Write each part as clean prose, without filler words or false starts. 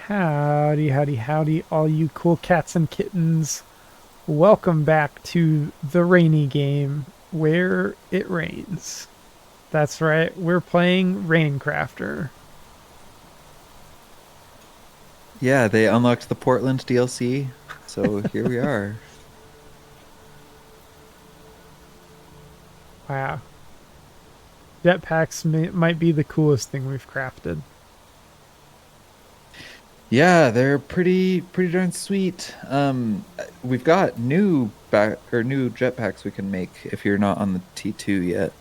Howdy, howdy, howdy, all you cool cats and kittens. Welcome back to the rainy game where it rains. That's right, we're playing Raincrafter. Yeah, they unlocked the Portland DLC, so here we are. Wow. Jetpacks might be the coolest thing we've crafted. Yeah, they're pretty darn sweet. We've got new jetpacks we can make if you're not on the T2 yet.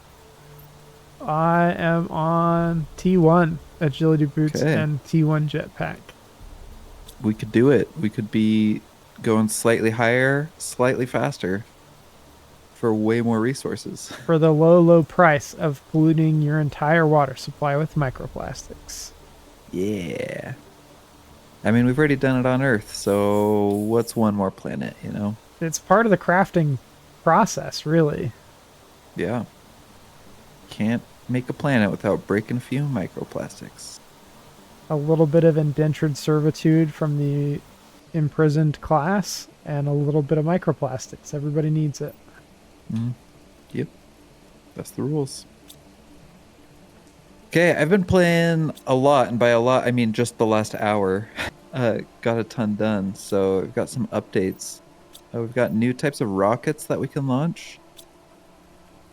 I am on T1 agility boots Okay, and T1 jetpack. we could do it. We could be going slightly higher, slightly faster for way more resources. For the low, low price of polluting your entire water supply with microplastics. Yeah. I mean, we've already done it on Earth, so what's one more planet, you know? It's part of the crafting process, really. Yeah. Can't make a planet without breaking a few microplastics. A little bit of indentured servitude from the imprisoned class, and a little bit of microplastics. Everybody needs it. Mm, yep, that's the rules. Okay, I've been playing a lot, and by a lot, I mean just the last hour. Got a ton done, so I've got some updates. We've got new types of rockets that we can launch.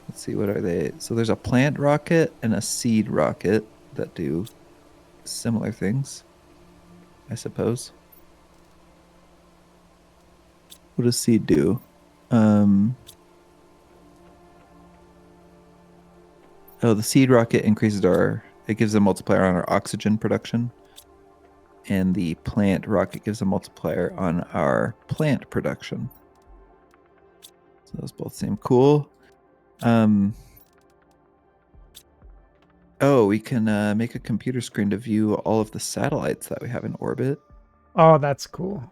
Let's see, what are they? So there's a plant rocket and a seed rocket that do similar things, I suppose. What does seed do? Um, oh, the seed rocket increases it gives a multiplier on our oxygen production. And the plant rocket gives a multiplier on our plant production. So those both seem cool. Oh, we can make a computer screen to view all of the satellites that we have in orbit. Oh, that's cool.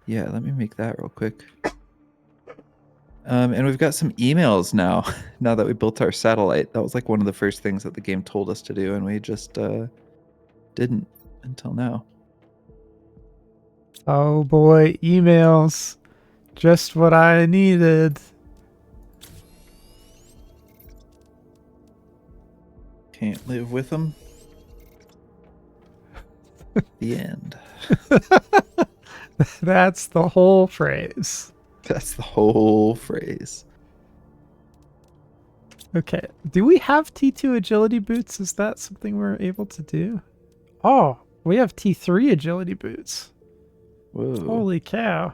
Yeah, let me make that real quick. And we've got some emails now. Now that we built our satellite, that was like one of the first things that the game told us to do, and we just didn't until now. Oh boy, emails. Just what I needed. Can't live with them. The end. That's the whole phrase. That's the whole phrase. Okay. Do we have T2 agility boots? Is that something we're able to do? Oh, we have T3 agility boots. Whoa. Holy cow.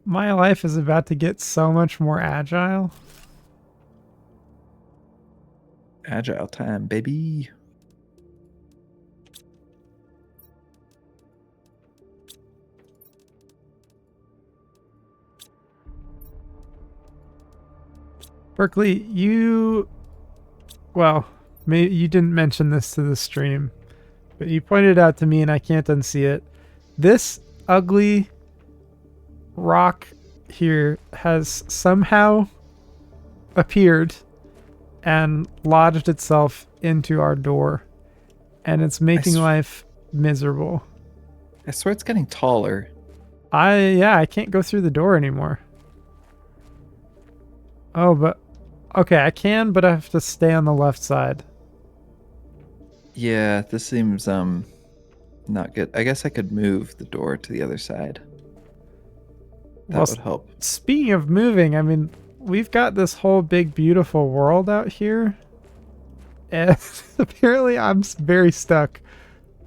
My life is about to get so much more agile. Agile time, baby. Berkeley, well, maybe you didn't mention this to the stream, but you pointed out to me and I can't unsee it. This ugly rock here has somehow appeared and lodged itself into our door, and it's I, making sw- life miserable. I swear it's getting taller. I can't go through the door anymore. Oh, but okay, I can, but I have to stay on the left side. Yeah, this seems not good. I guess I could move the door to the other side. Well, That would help. speaking of moving, I mean, we've got this whole big beautiful world out here, and apparently very stuck.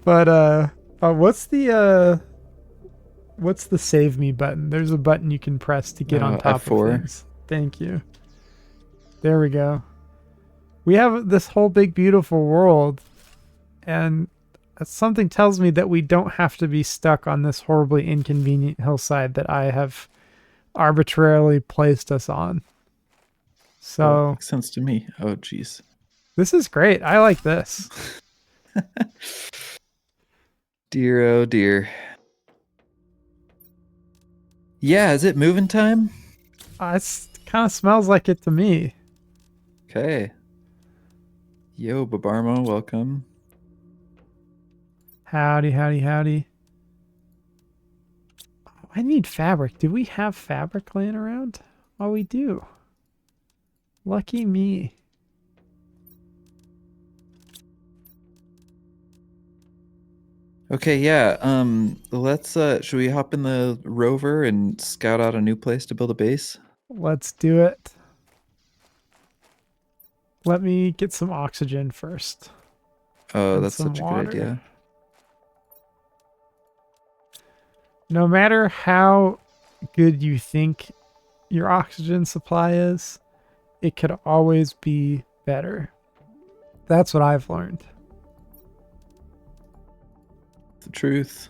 But what's the save me button? There's a button you can press to get on top of F4. things. Thank you. There we go. We have this whole big beautiful world, and something tells me that we don't have to be stuck on this horribly inconvenient hillside that I have arbitrarily placed us on. Well, So makes sense to me. Oh, jeez. this is great. I like this. Dear, oh dear. Yeah, is it moving time? It kind of smells like it to me. Okay. Yo, Babarmo, welcome. Howdy, howdy, howdy. Oh, I need fabric. Do we have fabric laying around? Oh, we do. Lucky me. Okay, yeah. Let's should we hop in the rover and scout out a new place to build a base? Let's do it. Let me get some oxygen first. Oh, And that's some such a good water. idea. No matter how good you think your oxygen supply is, it could always be better. That's what I've learned. The truth.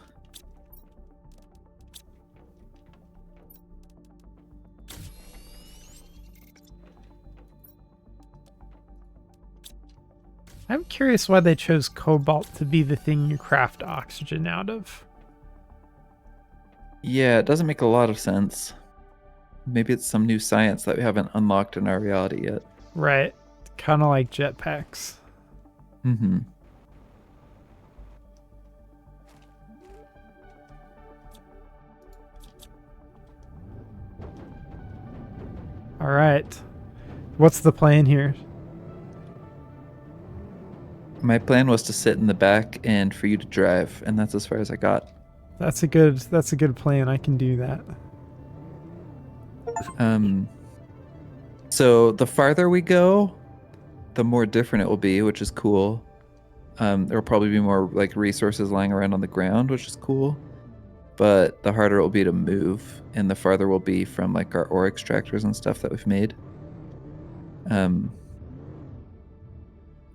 I'm curious why they chose cobalt to be the thing you craft oxygen out of. Yeah, it doesn't make a lot of sense. Maybe it's some new science that we haven't unlocked in our reality yet. Right. Kind of like jetpacks. Mm-hmm. All right. What's the plan here? My plan was to sit in the back and for you to drive, and that's as far as I got. That's a good plan. I can do that. Um, so the farther we go, the more different it will be, which is cool. There will probably be more like resources lying around on the ground, which is cool. But the harder it will be to move, and the farther we'll be from like our ore extractors and stuff that we've made.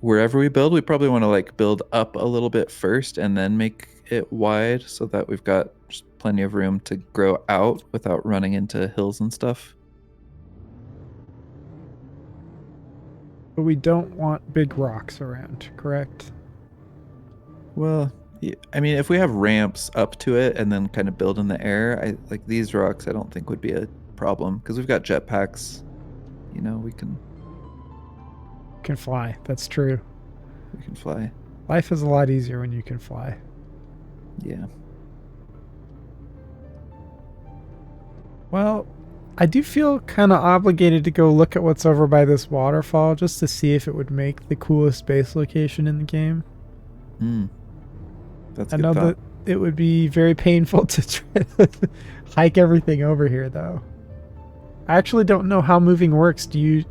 Wherever we build, we probably want to like build up a little bit first and then make it wide so that we've got just plenty of room to grow out without running into hills and stuff. But we don't want big rocks around, correct? Well, I mean, if we have ramps up to it and then kind of build in the air, I like these rocks. I don't think would be a problem because we've got jetpacks. You know, we can Can fly. That's true. fly. Life is a lot easier when you can fly. Yeah. Well, I do feel kind of obligated to go look at what's over by this waterfall just to see if it would make the coolest base location in the game. That's I a good know thought. that it would be very painful to try to hike everything over here, though. I actually don't know how moving works. Do you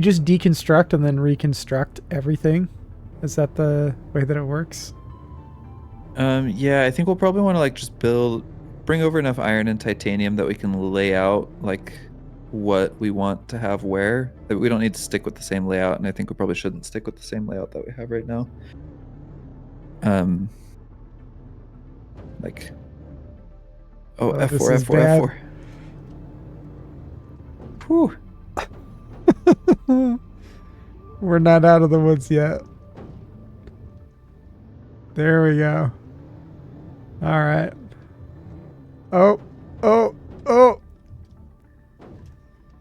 just deconstruct and then reconstruct everything? Is that the way that it works? Yeah, I think we'll probably want to like just bring over enough iron and titanium that we can lay out like what we want to have where. That we don't need to stick with the same layout, and I think we probably shouldn't stick with the same layout that we have right now. Like, oh, Oh, this F4, is F4, F4. Whew. We're not out of the woods yet. There we go. All right. Oh, oh, oh.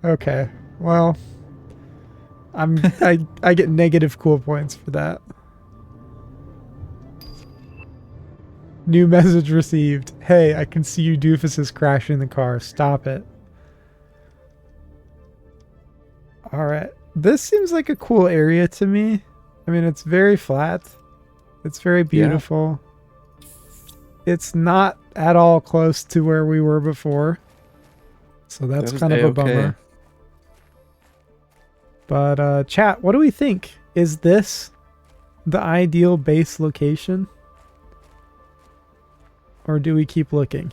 Okay. Well, I get negative cool points for that. New message received. Hey, I can see you doofuses crashing the car. Stop it. All right. This seems like a cool area to me. I mean, it's very flat. It's very beautiful. Yeah. It's not at all close to where we were before. So that's kind of a bummer. But chat, what do we think? Is this the ideal base location? Or do we keep looking?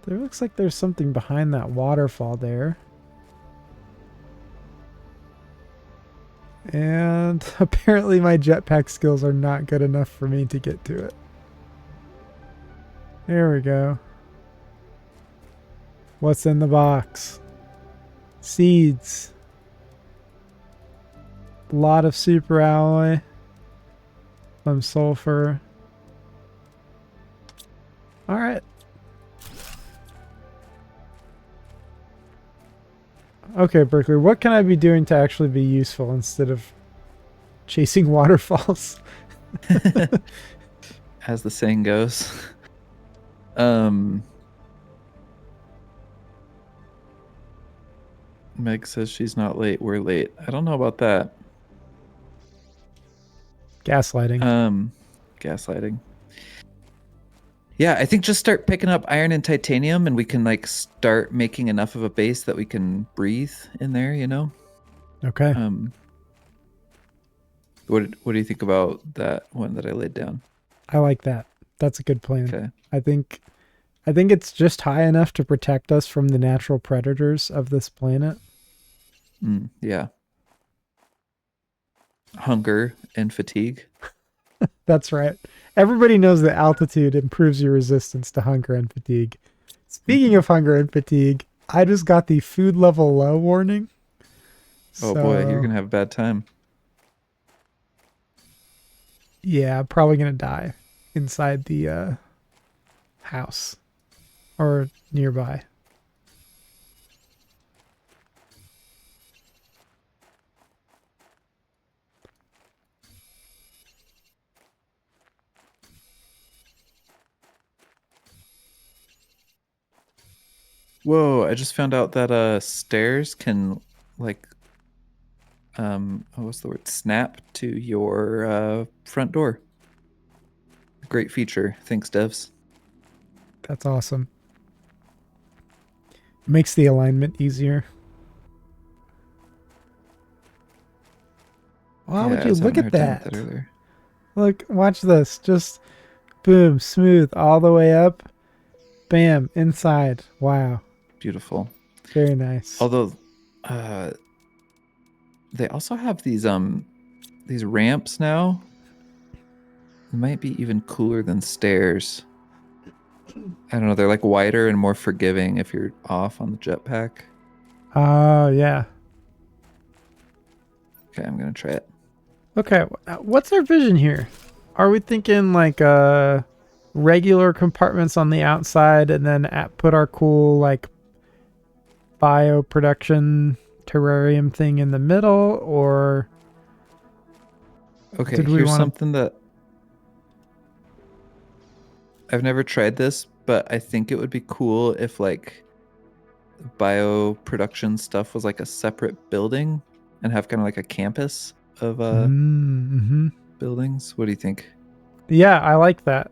There looks like there's something behind that waterfall there. And apparently my jetpack skills are not good enough for me to get to it. There we go. What's in the box? Seeds. A lot of super alloy. Some sulfur. Alright. Okay, Berkeley, what can I be doing to actually be useful instead of chasing waterfalls. As the saying goes. Um, Meg says she's not late. We're late. I don't know about that. Gaslighting. Gaslighting. Yeah, I think just start picking up iron and titanium, and we can like start making enough of a base that we can breathe in there. You know. Okay. What do you think about that one that I laid down? I like that. That's a good plan. Okay. I think it's just high enough to protect us from the natural predators of this planet. Yeah. Hunger and fatigue. That's right. Everybody knows that altitude improves your resistance to hunger and fatigue. Speaking of hunger and fatigue, I just got the food level low warning. Oh boy, you're gonna have a bad time. Yeah, I'm probably gonna die inside the house or nearby. Whoa, I just found out that stairs can like what's the word? Snap to your front door. Great feature. Thanks, devs. That's awesome. Makes the alignment easier. Why would I you was look having a at hard time with that? that earlier. Look, watch this. Just boom, smooth all the way up. Bam, inside. Wow. Beautiful. Very nice. Although they also have these ramps now. It might be even cooler than stairs. I don't know, they're like wider and more forgiving if you're off on the jetpack. Oh, yeah. Okay, I'm gonna try it. Okay, what's our vision here? Are we thinking like regular compartments on the outside and then put our cool like bioproduction terrarium thing in the middle, or Okay, did we here's want something that I've never tried this, but I think it would be cool if like bioproduction stuff was like a separate building and have kind of like a campus of Mm-hmm. buildings. What do you think? Yeah, I like that.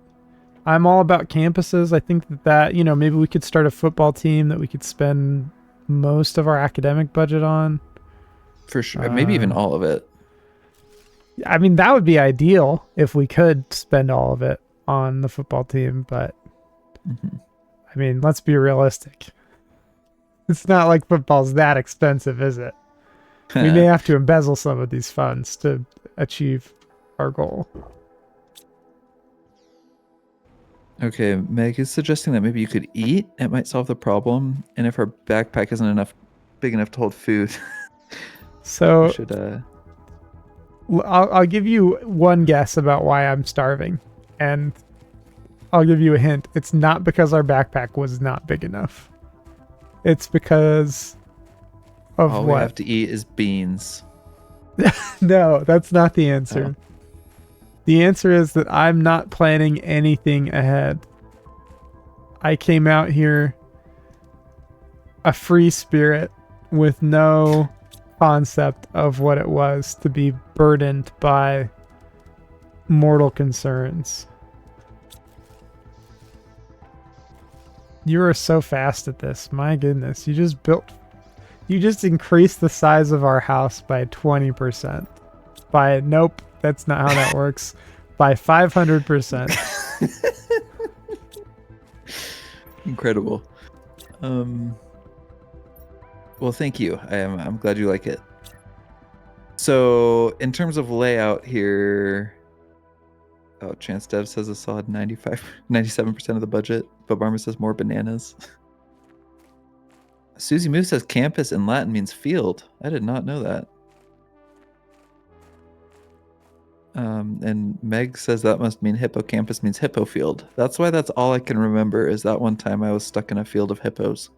I'm all about campuses. I think that maybe we could start a football team that we could spend most of our academic budget on. For sure. Maybe even all of it. I mean, that would be ideal if we could spend all of it on the football team, but I mean, let's be realistic. It's not like football's that expensive, is it? We may have to embezzle some of these funds to achieve our goal. Okay, Meg is suggesting that maybe you could eat. It might solve the problem. And if our backpack isn't big enough to hold food, So we should. I'll give you one guess about why I'm starving, and I'll give you a hint. It's not because our backpack was not big enough. It's because of All what? we have to eat is beans. No, that's not the answer. Oh. The answer is that I'm not planning anything ahead. I came out here a free spirit with no concept of what it was to be burdened by mortal concerns. You are so fast at this. My goodness. You just increased the size of our house by 20%. Nope, that's not how that works. By 500%. Incredible. Well, thank you. I'm glad you like it. So, in terms of layout here, Chance Dev says a solid 97% of the budget. Bobarma says more bananas. Susie Moo says campus in Latin means field. I did not know that. And Meg says that must mean hippocampus means hippo field. That's why that's all I can remember is that one time I was stuck in a field of hippos.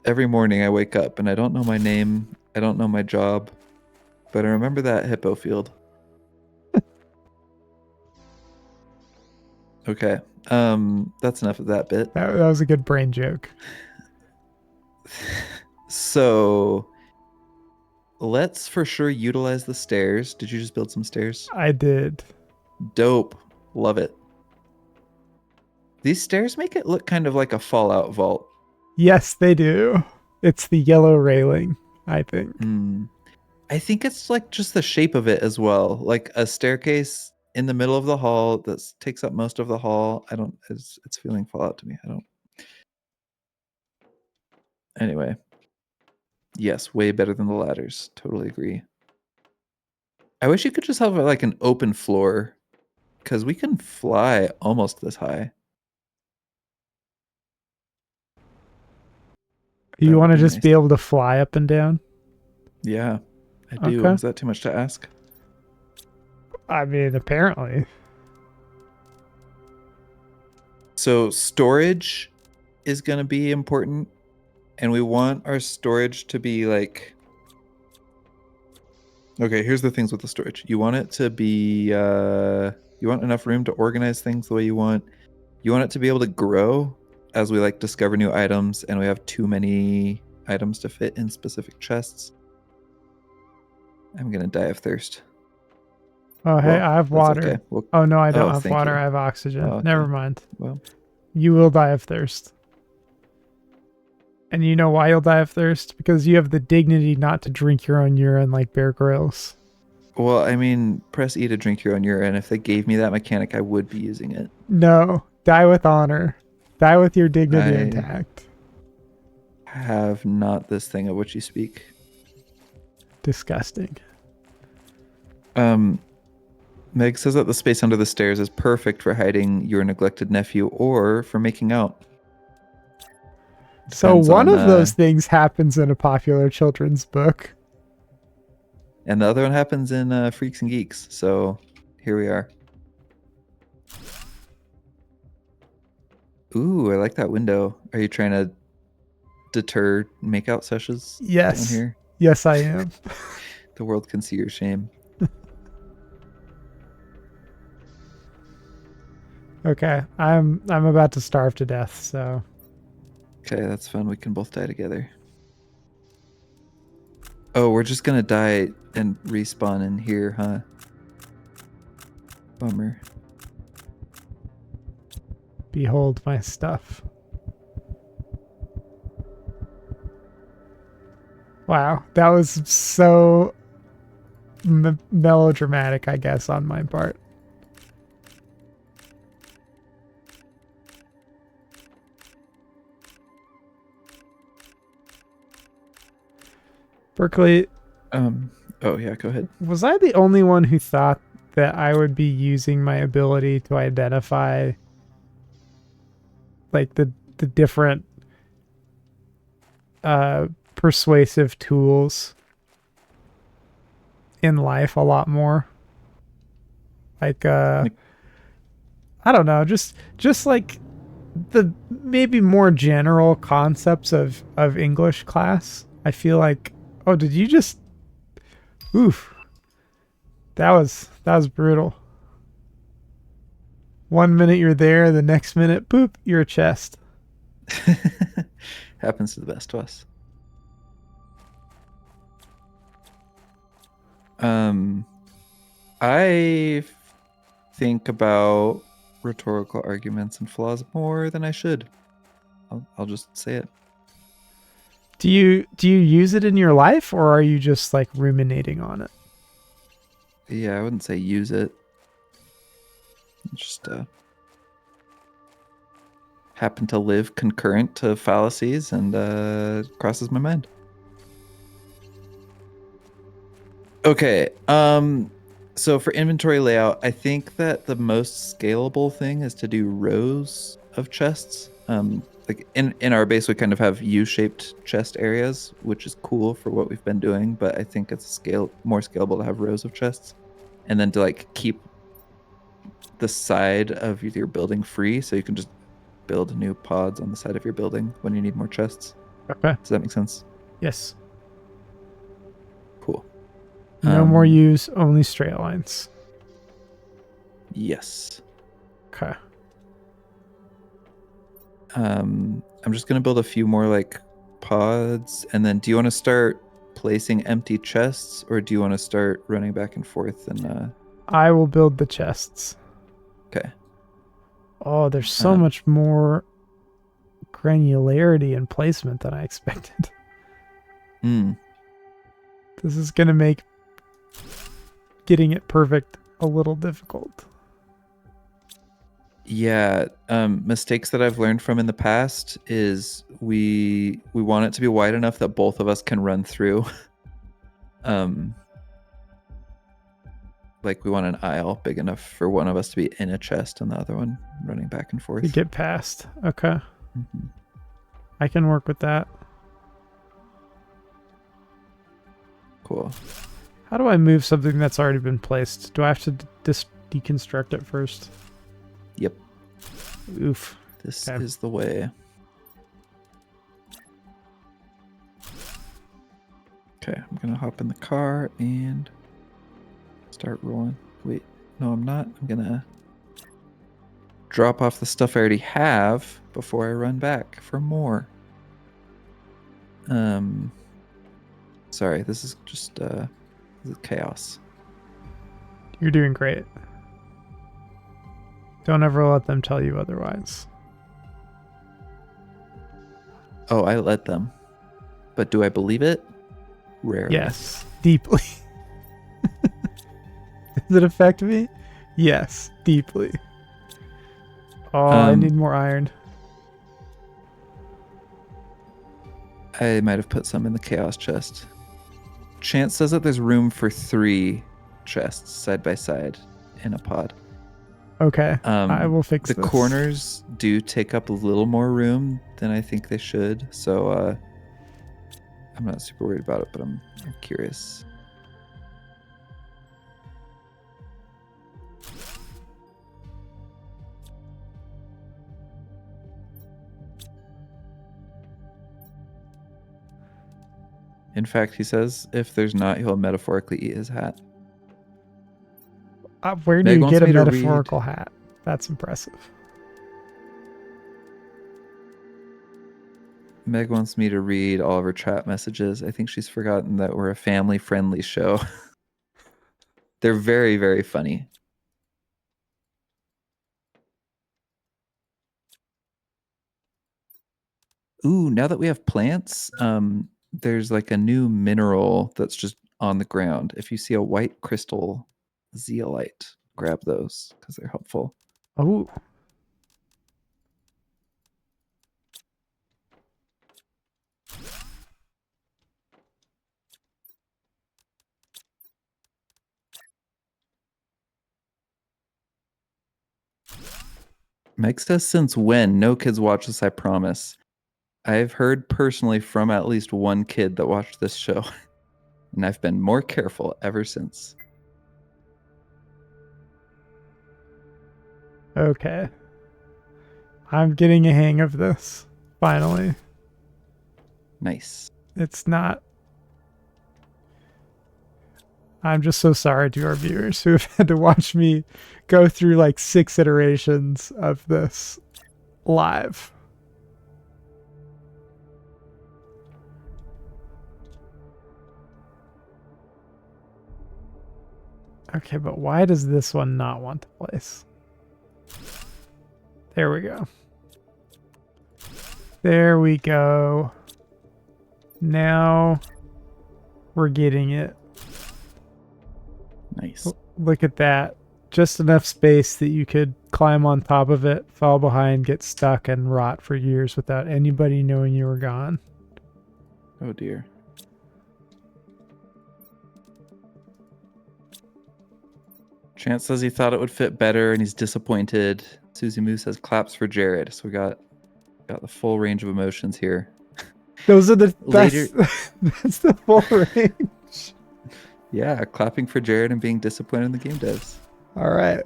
Every morning I wake up and I don't know my name. I don't know my job. But I remember that hippo field. Okay. That's enough of that bit. That was a good brain joke. So let's for sure utilize the stairs. Did you just build some stairs? I did. Dope. Love it. These stairs make it look kind of like a Fallout vault. Yes, they do. It's the yellow railing, I think. I think it's like just the shape of it as well. Like a staircase in the middle of the hall that takes up most of the hall. I don't, it's feeling Fallout to me. I don't. Anyway. Yes, way better than the ladders. Totally agree. I wish you could just have like an open floor because we can fly almost this high. You That would want to be just nice. be able to fly up and down? Yeah, I do. Okay. Is that too much to ask? I mean, apparently. So storage is going to be important, and we want our storage to be like... Okay, here's the things with the storage. You want it to be... you want enough room to organize things the way you want. You want it to be able to grow as we like discover new items, and we have too many items to fit in specific chests. I'm going to die of thirst. Oh, hey, Well, I have that's water. okay. Well, Oh, no, I don't oh, have thank water. you. I have oxygen. Oh, okay. Never mind. Well, You will die of thirst. And you know why you'll die of thirst? Because you have the dignity not to drink your own urine like Bear Grylls. well, I mean, press E to drink your own urine. If they gave me that mechanic, I would be using it. No, die with honor. Die with your dignity I intact. have not this thing of which you speak. Disgusting. Meg says that the space under the stairs is perfect for hiding your neglected nephew or for making out. So Depends one on, of those things happens in a popular children's book. and the other one happens in Freaks and Geeks. So here we are. Ooh, I like that window. Are you trying to deter makeout sessions down Yes. here? Yes, I am. The world can see your shame. Okay, I'm about to starve to death, so Okay, that's fun. We can both die together. Oh, we're just gonna die and respawn in here, huh? Bummer. behold my stuff. Wow, that was so melodramatic, I guess, on my part. Berkeley, Oh yeah, go ahead. was I the only one who thought that I would be using my ability to identify like the different persuasive tools in life a lot more? Like I don't know, just like the maybe more general concepts of English class. I feel like, oh, did you just oof. That was brutal. 1 minute you're there, the next minute, boop, you're a chest. Happens to the best of us. I think about rhetorical arguments and flaws more than I should. I'll just say it. Do you use it in your life, or are you just like ruminating on it? Yeah, I wouldn't say use it. Just happen to live concurrent to fallacies and crosses my mind. Okay. So for inventory layout, I think that the most scalable thing is to do rows of chests. Like in our base, we kind of have U-shaped chest areas, which is cool for what we've been doing. But I think it's more scalable to have rows of chests, and then to like keep the side of your building free, so you can just build new pods on the side of your building when you need more chests. Okay. Does that make sense? Yes. Cool. No more U's, only straight lines. Yes. Okay. I'm just gonna build a few more like pods, and then do you want to start placing empty chests, or do you want to start running back and forth? And I will build the chests. okay. Oh, there's so Um, much more granularity and placement than I expected. mm, This is going to make getting it perfect a little difficult. yeah. Mistakes that I've learned from in the past is we want it to be wide enough that both of us can run through. um, like we want an aisle big enough for one of us to be in a chest and the other one running back and forth. To get past. Okay. Mm-hmm. I can work with that. Cool. How do I move something that's already been placed? Do I have to deconstruct it first? Yep. Oof. This Okay. is the way. Okay, I'm gonna hop in the car and start rolling. Wait, no, I'm not. I'm gonna drop off the stuff I already have before I run back for more. Sorry, this is just this is chaos. You're doing great. Don't ever let them tell you otherwise. Oh, I let them. But do I believe it? Rarely. Yes. Deeply. Does it affect me? Yes. Deeply. Oh, I need more iron. I might have put some in the chaos chest. Chance says that there's room for 3 chests side by side in a pod. Okay. I will fix the this. corners do take up a little more room than I think they should, so I'm not super worried about it, but I'm curious. In fact, he says if there's not, he'll metaphorically eat his hat. Where do Meg you wants get a me to metaphorical hat? That's impressive. Meg wants me to read all of her chat messages. I think she's forgotten that we're a family-friendly show. They're very, very funny. Ooh, now that we have plants, there's like a new mineral that's just on the ground. If you see a white crystal zeolite, grab those because they're helpful. Oh. Meg says, since when? No kids watch this, I promise. I've heard personally from at least one kid that watched this show, and I've been more careful ever since. Okay. I'm getting a hang of this. Finally. Nice. It's not. I'm just so sorry to our viewers who have had to watch me go through like 6 iterations of this live. Okay, but why does this one not want to place? There we go. There we go. Now we're getting it. Nice. Look at that. Just enough space that you could climb on top of it, fall behind, get stuck, and rot for years without anybody knowing you were gone. Oh dear. Chance says he thought it would fit better and he's disappointed. Susie Moo says claps for Jared. So we got the full range of emotions here. Those are the Later. That's the full range. Yeah, clapping for Jared and being disappointed in the game devs. All right.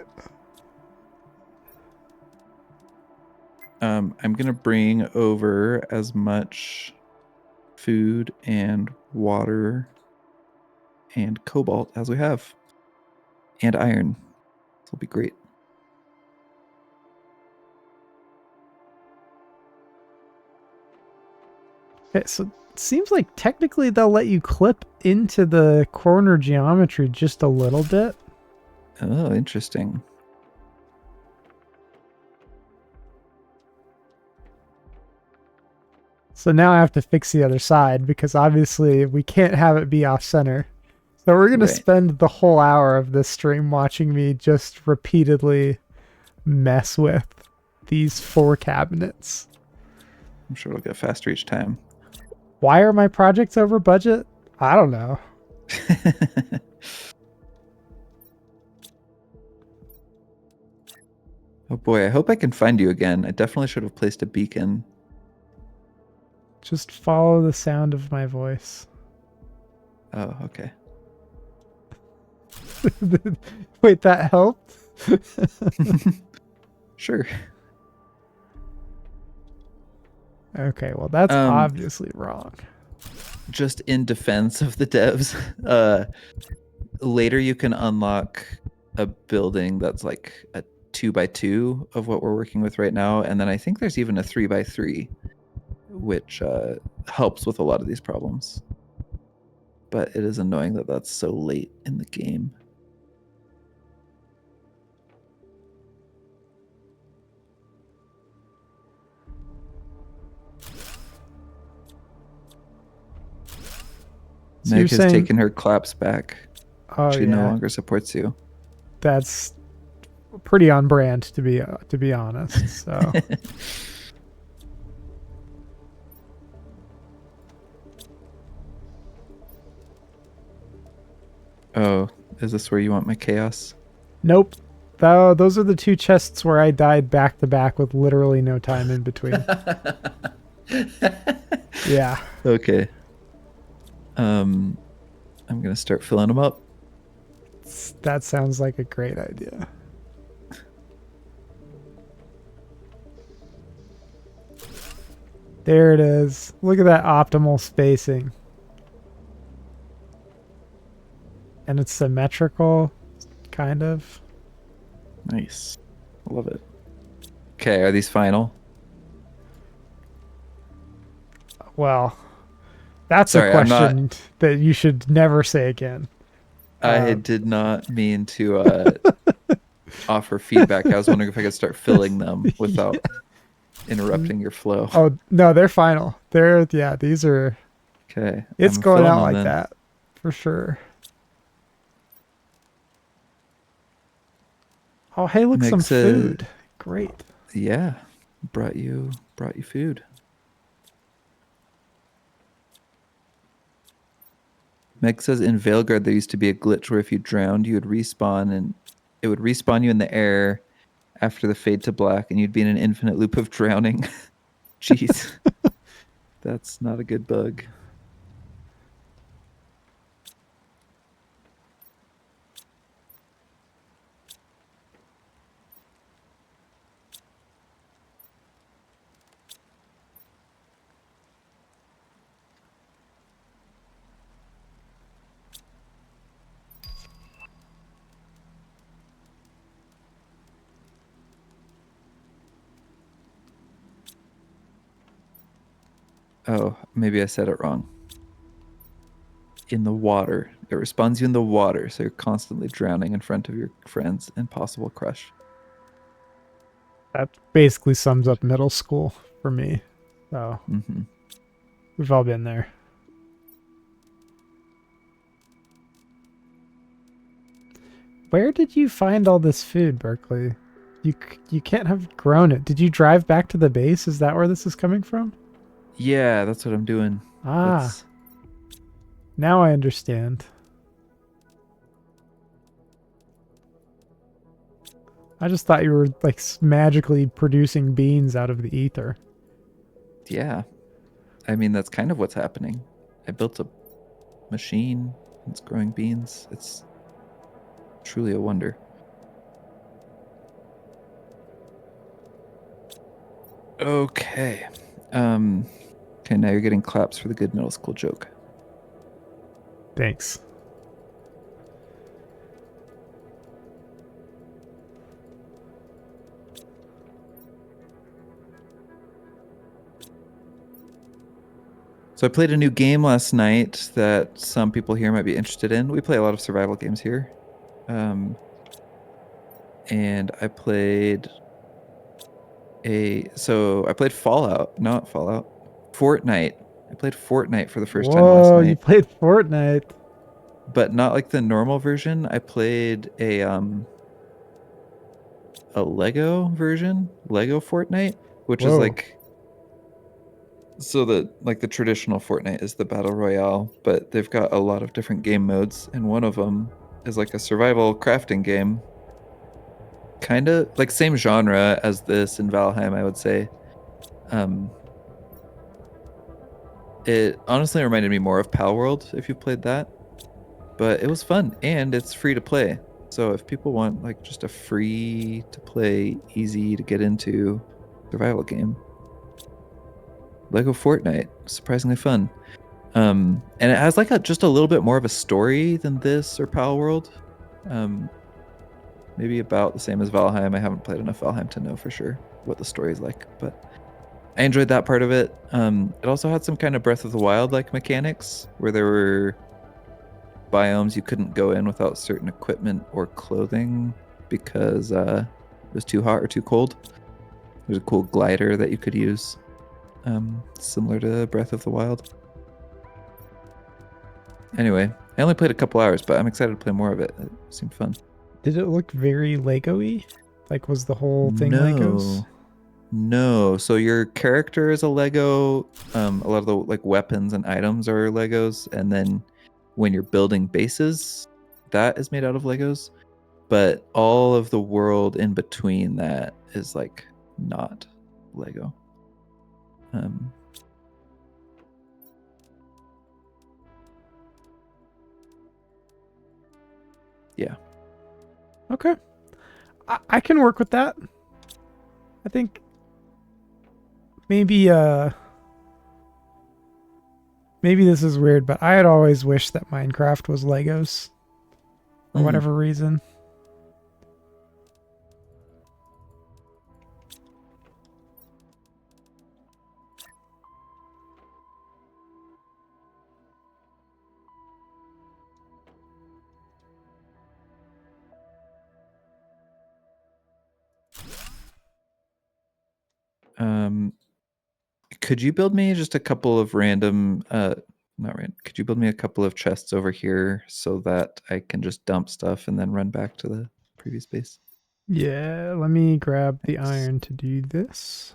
I'm gonna bring over as much food and water and cobalt as we have. And iron. This will be great. Okay, so it seems like technically they'll let you clip into the corner geometry just a little bit. Oh, interesting. So now I have to fix the other side because obviously we can't have it be off center. So we're going to Right. spend the whole hour of this stream watching me just repeatedly mess with these 4 cabinets. I'm sure it'll get faster each time. Why are my projects over budget? I don't know. Oh boy, I hope I can find you again. I definitely should have placed a beacon. Just follow the sound of my voice. Oh, okay. Wait, that helped? Sure. Okay, well that's Um, obviously wrong. just in defense of the devs, later you can unlock a building that's like a 2x2 of what we're working with right now, and then I think there's even a 3x3, which helps with a lot of these problems. But it is annoying that that's so late in the game. So you're Meg has saying, taken her claps back. oh She no yeah, longer supports you. that's pretty on brand to be honest. So Oh, is this where you want my chaos? nope. Those are the 2 chests where I died back to back with literally no time in between. Yeah. Okay. I'm gonna start filling them up. That sounds like a great idea. There it is. Look at that optimal spacing. And it's symmetrical, kind of. Nice. I love it. Okay, are these final? Well, that's a Sorry, I'm not. question that you should never say again. I Uh, did not mean to offer feedback. I was wondering if I could start filling them yeah. without interrupting your flow. Oh, no, they're final. Yeah, these are, Okay, it's I'm going filling out them like then. that for sure. Oh, hey, look, some Meg said, food. Great. "Yeah, brought you food." Meg says in Veilguard there used to be a glitch where if you drowned, you would respawn and it would respawn you in the air after the fade to black, and you'd be in an infinite loop of drowning. Jeez, that's not a good bug. Oh, maybe I said it wrong. In the water. It respawns you in the water, so you're constantly drowning in front of your friends and possible crush. That basically sums up middle school for me. So Mm-hmm. we've all been there. Where did you find all this food, Berkeley? You can't have grown it. Did you drive back to the base? Is that where this is coming from? Yeah, that's what I'm doing. Ah, That's now I understand. I just thought you were like magically producing beans out of the ether. yeah. I mean, that's kind of what's happening. I built a machine. It's growing beans. It's truly a wonder. Okay. Um, okay, now you're getting claps for the good middle school joke. Thanks. So I played a new game last night that some people here might be interested in. We play a lot of survival games here. And I played I played Fallout, not Fallout. Fortnite. I played Fortnite for the first time last Whoa, you night, played Fortnite. but not like the normal version. I played a Lego version, Lego Fortnite, which is Whoa. like the traditional Fortnite is the battle royale, but they've got a lot of different game modes, and one of them is like a survival crafting game, kind of like same genre as this in Valheim, I would say. Um, it honestly reminded me more of Pal World if you played that, but it was fun and it's free to play. So if people want like just a free to play, easy to get into survival game, Lego Fortnite, surprisingly fun. And it has like just a little bit more of a story than this or Pal World. Um, maybe about the same as Valheim. I haven't played enough Valheim to know for sure what the story is like, but I enjoyed that part of it. It also had some kind of Breath of the Wild like mechanics where there were biomes you couldn't go in without certain equipment or clothing because it was too hot or too cold. There's a cool glider that you could use, similar to Breath of the Wild. Anyway, I only played a couple hours, but I'm excited to play more of it. It seemed fun. Did it look very Lego-y? Like, was the whole thing Legos? No, no. So your character is a Lego. A lot of the like weapons and items are Legos, and then when you're building bases, that is made out of Legos. But all of the world in between that is like not Lego. Um, yeah. Okay. I can work with that. I think maybe maybe this is weird, but I had always wished that Minecraft was Legos for Mm. whatever reason. Um, could you build me just a couple of random not random. Could you build me a couple of chests over here so that I can just dump stuff and then run back to the previous base? Yeah, let me grab the Thanks. iron to do this.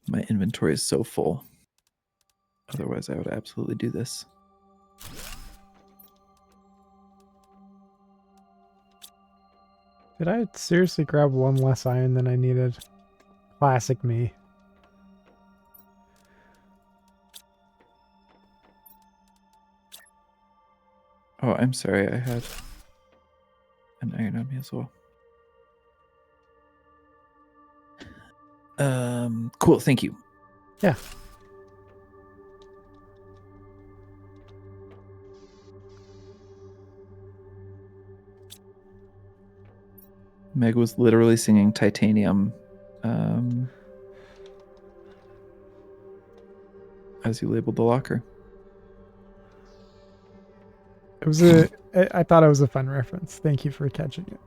My inventory is so full. Otherwise, I would absolutely do this. Did I seriously grab one less iron than I needed? Classic me. Oh, I'm sorry. I had an iron on me as well. Cool. Thank you. Yeah. Meg was literally singing Titanium as you labeled the locker. It was a I thought it was a fun reference. Thank you for catching it.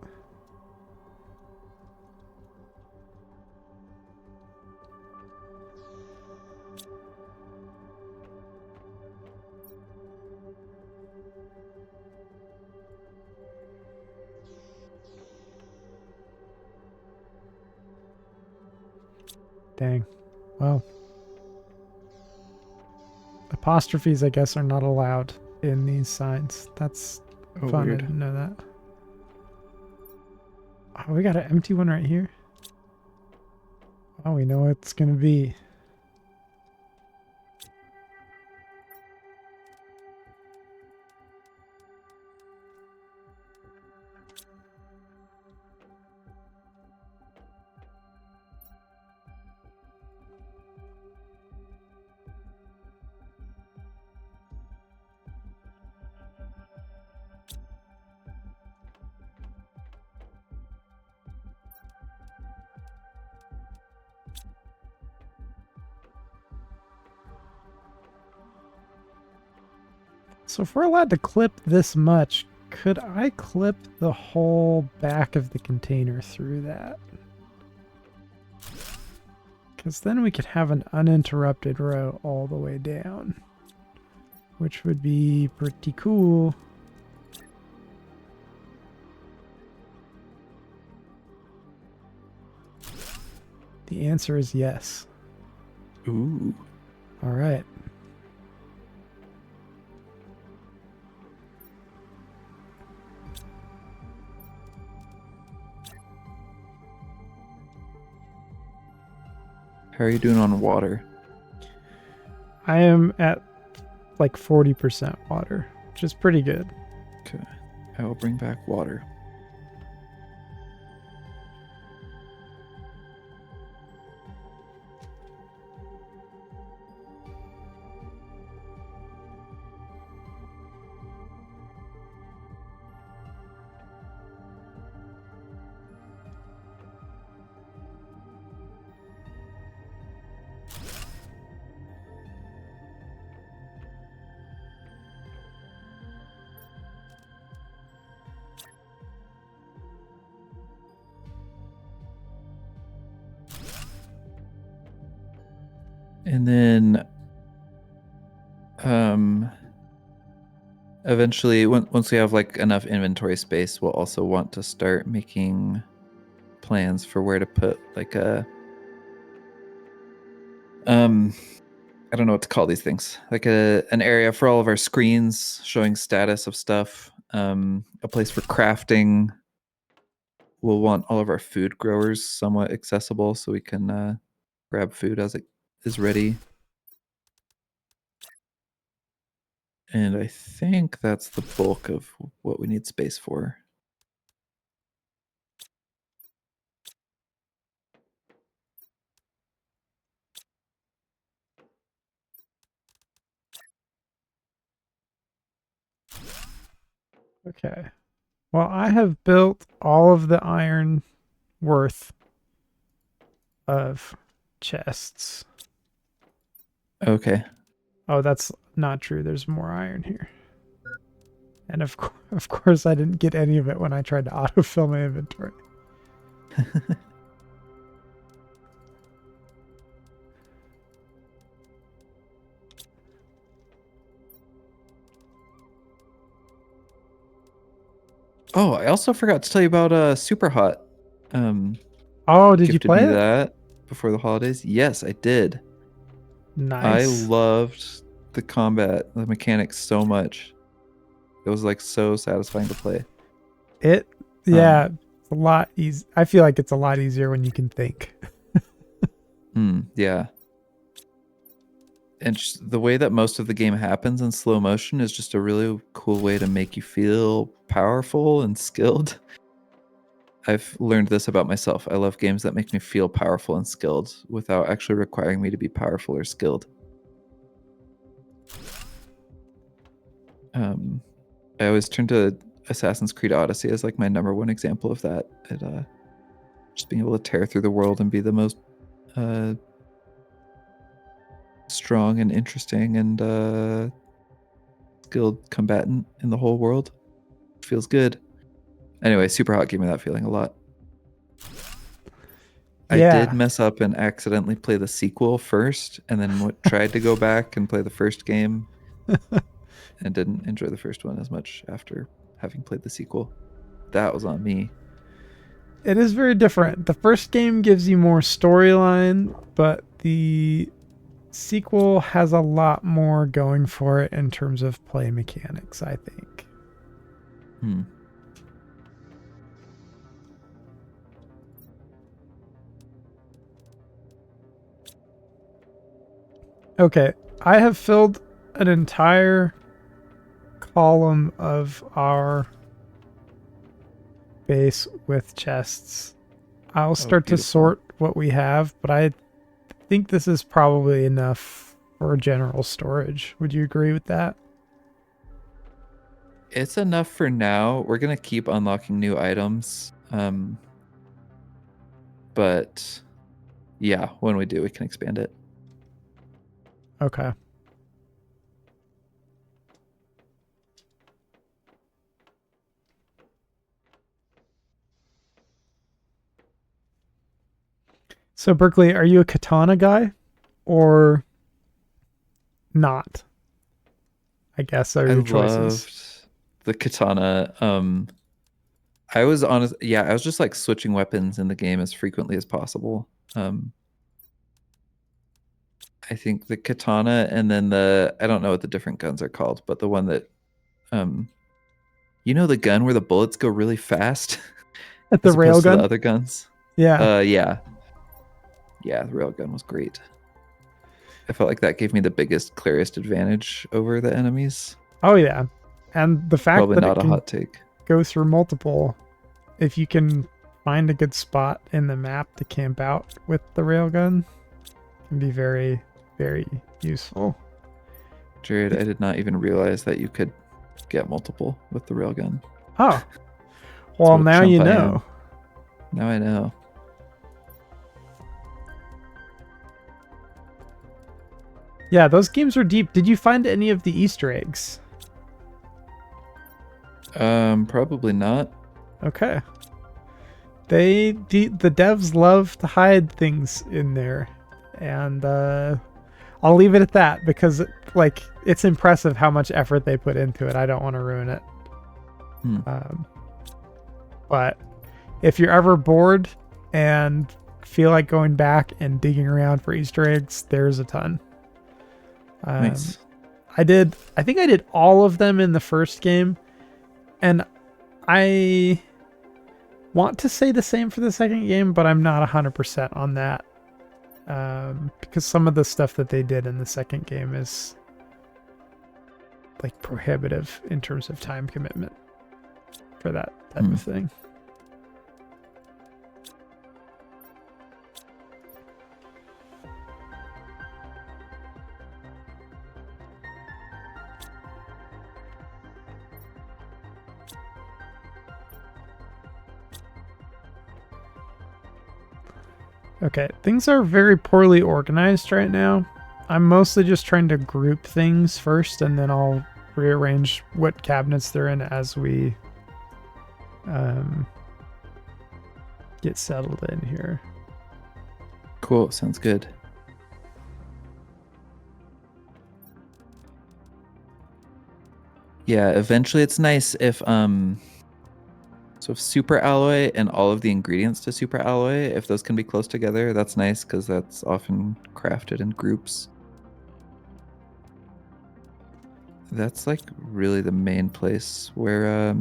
Dang. Well, apostrophes, I guess, are not allowed in these signs. That's Oh, fun. I weird. didn't know that. Oh, we got an empty one right here. Oh, we know what it's going to be. So if we're allowed to clip this much, could I clip the whole back of the container through that? Because then we could have an uninterrupted row all the way down, which would be pretty cool. The answer is yes. Ooh. All right. How are you doing on water? I am at like 40% water, which is pretty good. Okay. I will bring back water. And then eventually once we have like enough inventory space, we'll also want to start making plans for where to put like a I don't know what to call these things. Like an area for all of our screens showing status of stuff. A place for crafting. We'll want all of our food growers somewhat accessible so we can grab food as it is ready. And I think that's the bulk of what we need space for. Okay. Well, I have built all of the iron worth of chests. Okay. Oh, that's not true. There's more iron here. And of course, I didn't get any of it when I tried to autofill my inventory. Oh, I also forgot to tell you about Super Hot. Oh, did you Gifted me play it? that before the holidays. Yes, I did. I Nice. loved the combat, the mechanics so much. It was like so satisfying to play. It, Um, yeah, it's a lot easy. I feel like it's a lot easier when you can think. yeah. And just the way that most of the game happens in slow motion is just a really cool way to make you feel powerful and skilled. I've learned this about myself. I love games that make me feel powerful and skilled without actually requiring me to be powerful or skilled. I always turn to Assassin's Creed Odyssey as like my number one example of that. Just being able to tear through the world and be the most uh, strong and interesting and skilled combatant in the whole world. Feels good. Anyway, Super Hot gave me that feeling a lot. I did Yeah. mess up and accidentally play the sequel first, and then tried to go back and play the first game, and didn't enjoy the first one as much after having played the sequel. That was on me. It is very different. The first game gives you more storyline, but the sequel has a lot more going for it in terms of play mechanics, I think. Hmm. Okay, I have filled an entire column of our base with chests. I'll Oh, start to beautiful. sort what we have, but I think this is probably enough for general storage. Would you agree with that? It's enough for now. We're gonna keep unlocking new items. But yeah, when we do, we can expand it. Okay. So Berkeley, are you a katana guy or not? I guess are I your choices. loved the katana. I was honest, yeah, I was just like switching weapons in the game as frequently as possible. Um, I think the katana and then I don't know what the different guns are called, but the one that um you know the gun where the bullets go really fast At the as opposed to the railgun? other guns? Yeah. Yeah. Yeah, the railgun was great. I felt like that gave me the biggest, clearest advantage over the enemies. Oh yeah. And the fact Probably that it not a can hot take. go through multiple, if you can find a good spot in the map to camp out with the railgun, can be very, very useful. Jared, I did not even realize that you could get multiple with the railgun. Oh, That's well, what now you chump I am. know. Now I know. Yeah, those games are deep. Did you find any of the Easter eggs? Probably not. Okay. The devs love to hide things in there, and I'll leave it at that because like it's impressive how much effort they put into it. I don't want to ruin it. Hmm. Um, but if you're ever bored and feel like going back and digging around for Easter eggs, there's a ton. Um, Nice. I think I did all of them in the first game, and I want to say the same for the second game, but I'm not 100% on that. Because some of the stuff that they did in the second game is like prohibitive in terms of time commitment for that type Hmm. of thing. Okay, things are very poorly organized right now. I'm mostly just trying to group things first, and then I'll rearrange what cabinets they're in as we um, get settled in here. Cool. Sounds good. Yeah, eventually it's nice if so if super alloy and all of the ingredients to super alloy, if those can be close together, that's nice because that's often crafted in groups. That's like really the main place where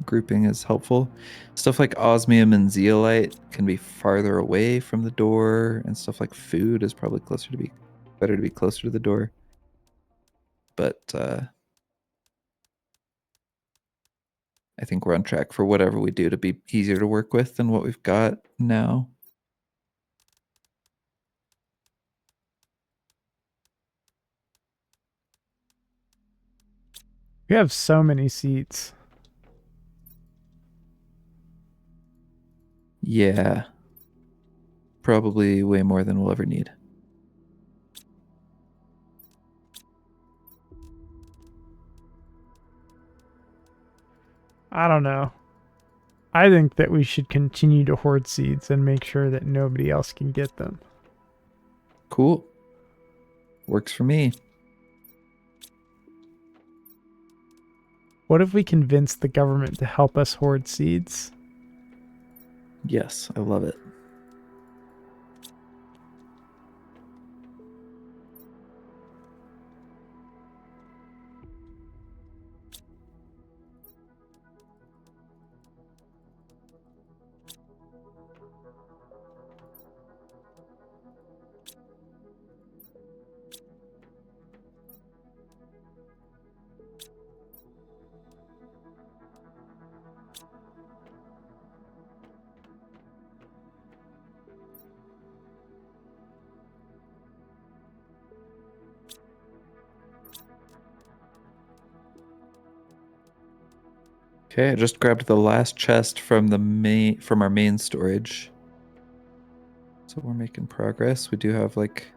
grouping is helpful. Stuff like osmium and zeolite can be farther away from the door, and stuff like food is probably better to be closer to the door. But I think we're on track for whatever we do to be easier to work with than what we've got now. We have so many seats. Yeah, probably way more than we'll ever need. I don't know. I think that we should continue to hoard seeds and make sure that nobody else can get them. Cool. Works for me. What if we convince the government to help us hoard seeds? Yes, I love it. Okay, I just grabbed the last chest from our main storage. So we're making progress. We do have like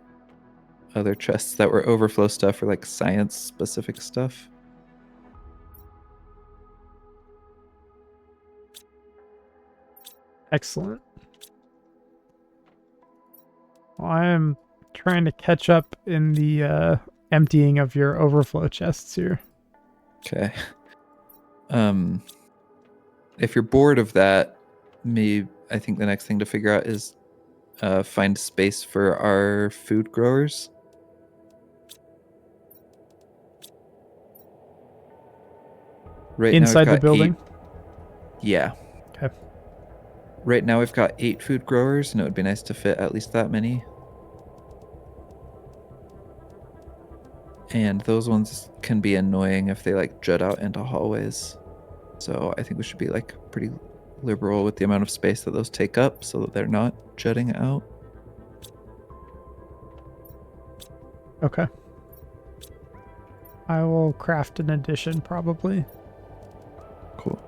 other chests that were overflow stuff or like science specific stuff. Excellent. I am trying to catch up in the emptying of your overflow chests here. Okay. If you're bored of that, I think the next thing to figure out is find space for our food growers. Right now we've Inside the got building? 8. Yeah. Okay. Right now we've got 8 food growers, and it would be nice to fit at least that many. And those ones can be annoying if they like jut out into hallways. So I think we should be like pretty liberal with the amount of space that those take up so that they're not jutting out. Okay. I will craft an addition probably. Cool.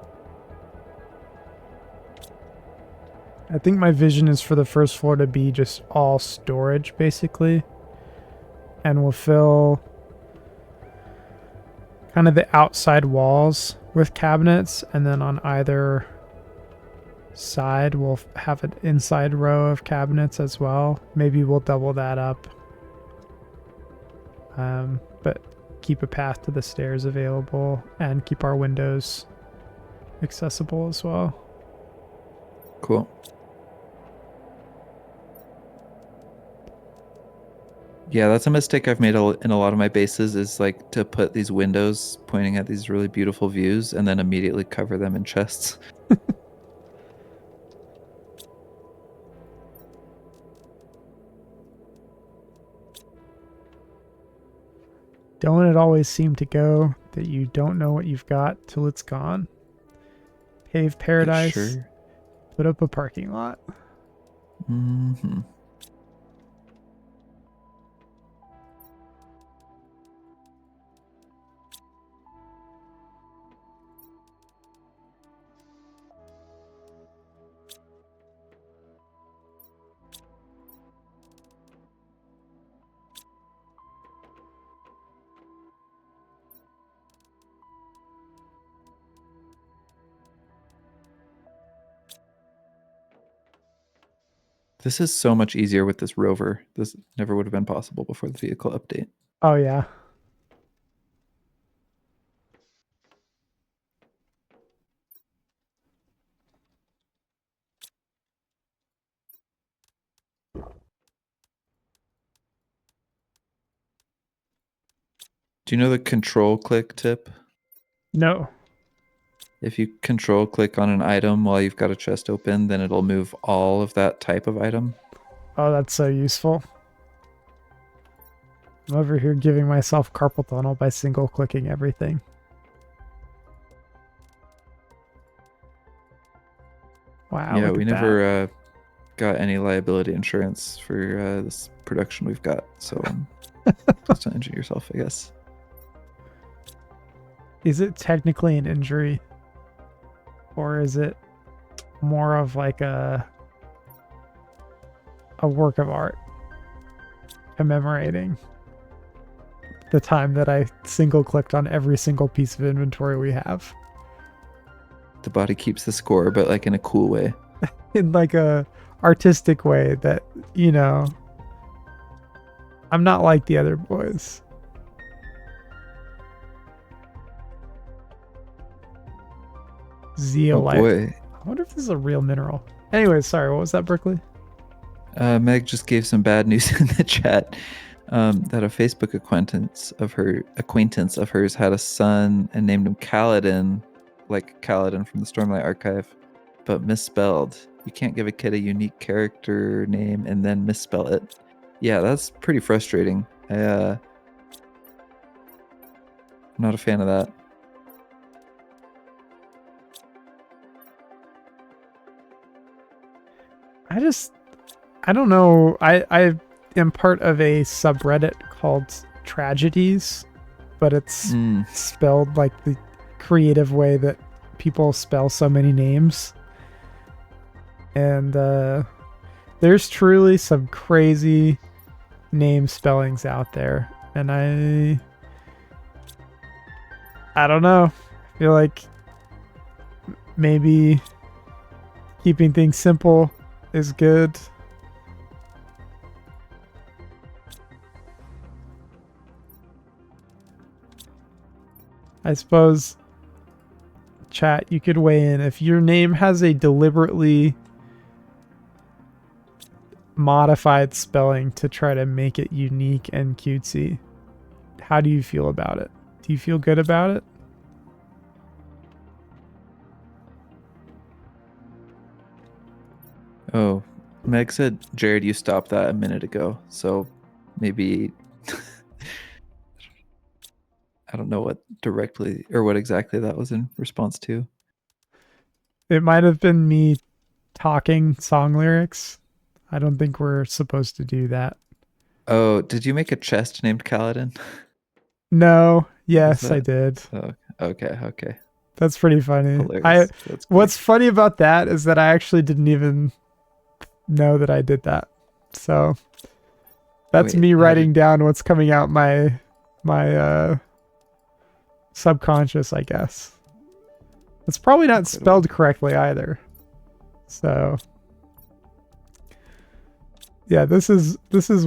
I think my vision is for the first floor to be just all storage basically. And we'll fill kind of the outside walls with cabinets, and then on either side we'll have an inside row of cabinets as well. Maybe we'll double that up. But keep a path to the stairs available and keep our windows accessible as well. Cool. Yeah, that's a mistake I've made in a lot of my bases, is like to put these windows pointing at these really beautiful views and then immediately cover them in chests. Don't it always seem to go that you don't know what you've got till it's gone? Pave paradise. Sure. Put up a parking lot. Mm-hmm. This is so much easier with this rover. This never would have been possible before the vehicle update. Oh yeah. Do you know the control click tip? No. If you control click on an item while you've got a chest open, then it'll move all of that type of item. Oh, that's so useful. I'm over here giving myself carpal tunnel by single clicking everything. Wow. Yeah, look we at never got any liability insurance for this production we've got, so just don't injure yourself, I guess. Is it technically an injury? Or is it more of like a work of art commemorating the time that I single clicked on every single piece of inventory we have? The body keeps the score, but like in a cool way. In like a artistic way that, you know, I'm not like the other boys. Zeolite. Oh boy. I wonder if this is a real mineral. Anyway, sorry, what was that, Berkeley? Meg just gave some bad news in the chat that a Facebook acquaintance of hers had a son and named him Kaladin, like Kaladin from the Stormlight Archive, but misspelled. You can't give a kid a unique character name and then misspell it. Yeah, that's pretty frustrating. I'm not a fan of that. I don't know. I am part of a subreddit called Tragedies, but it's spelled like the creative way that people spell so many names. And there's truly some crazy name spellings out there. And I don't know. I feel like maybe keeping things simple is good. I suppose, chat, you could weigh in. If your name has a deliberately modified spelling to try to make it unique and cutesy, how do you feel about it? Do you feel good about it? Oh, Meg said, Jared, you stopped that a minute ago. So maybe I don't know what directly or what exactly that was in response to. It might have been me talking song lyrics. I don't think we're supposed to do that. Oh, did you make a chest named Kaladin? No, Was yes, I that? did. Oh, okay. That's pretty funny. Hilarious. That's great. What's funny about that is that I actually didn't even know that I did that. So that's Wait, me how did writing down what's coming out my subconscious, I guess. It's probably not incredible. spelled correctly either. So yeah, this is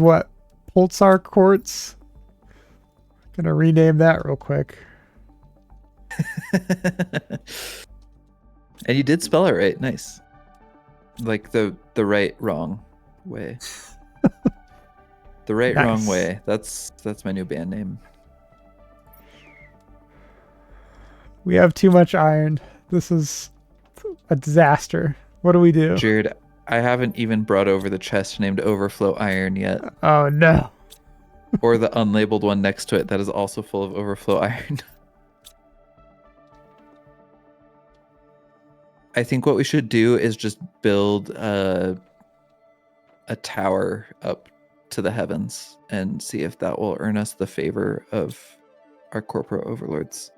what Pulsar quartz. Gonna rename that real quick. And you did spell it right. Nice. Like the right wrong way. The right wrong Nice. way. That's my new band name. We have too much iron. This is a disaster. What do we do? Jared, I haven't even brought over the chest named Overflow Iron yet. Oh no. Or the unlabeled one next to it that is also full of overflow iron. I think what we should do is just build a tower up to the heavens and see if that will earn us the favor of our corporate overlords.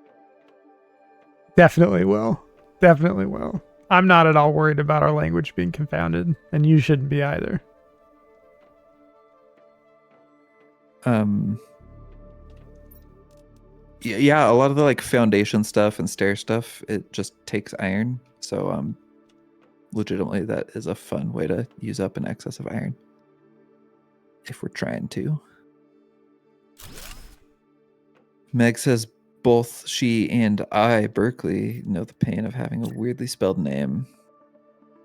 Definitely will. Definitely will. I'm not at all worried about our language being confounded, and you shouldn't be either. Yeah, a lot of the like foundation stuff and stair stuff, it just takes iron. So legitimately that is a fun way to use up an excess of iron. If we're trying to. Meg says both she and I, Berkeley, know the pain of having a weirdly spelled name.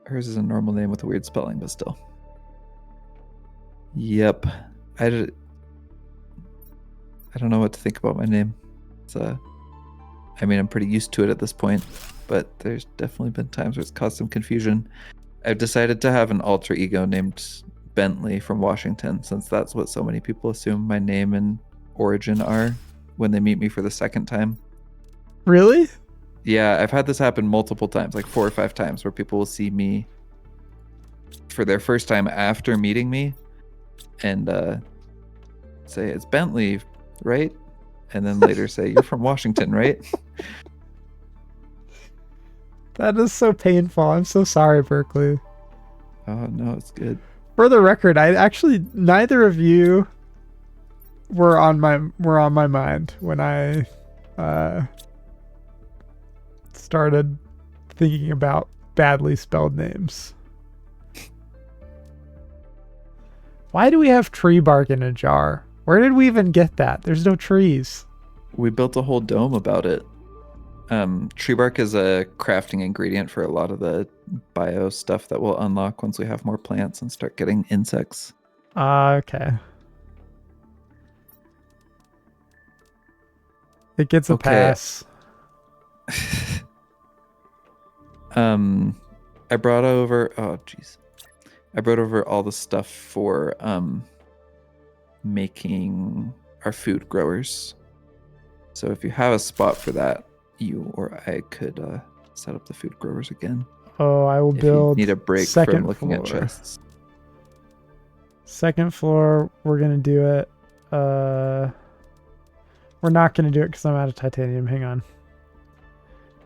Hers is a normal name with a weird spelling, but still. Yep. I don't know what to think about my name. I mean, I'm pretty used to it at this point, but there's definitely been times where it's caused some confusion. I've decided to have an alter ego named Bentley from Washington, since that's what so many people assume my name and origin are when they meet me for the second time. Really? Yeah, I've had this happen multiple times, like 4 or 5 times, where people will see me for their first time after meeting me and say, it's Bentley, right? And then later say, you're from Washington, right? That is so painful. I'm so sorry, Berkeley. Oh, no, it's good. For the record, I actually neither of you were on my mind when I started thinking about badly spelled names. Why do we have tree bark in a jar? Where did we even get that? There's no trees. We built a whole dome about it. Tree bark is a crafting ingredient for a lot of the bio stuff that we'll unlock once we have more plants and start getting insects. Okay. It gets a pass. I brought over I brought over all the stuff for making our food growers. So if you have a spot for that, you or I could set up the food growers again. Oh, I will if build you need a break second from looking floor. at chests. Second floor, we're gonna do it. We're not gonna do it because I'm out of titanium. Hang on.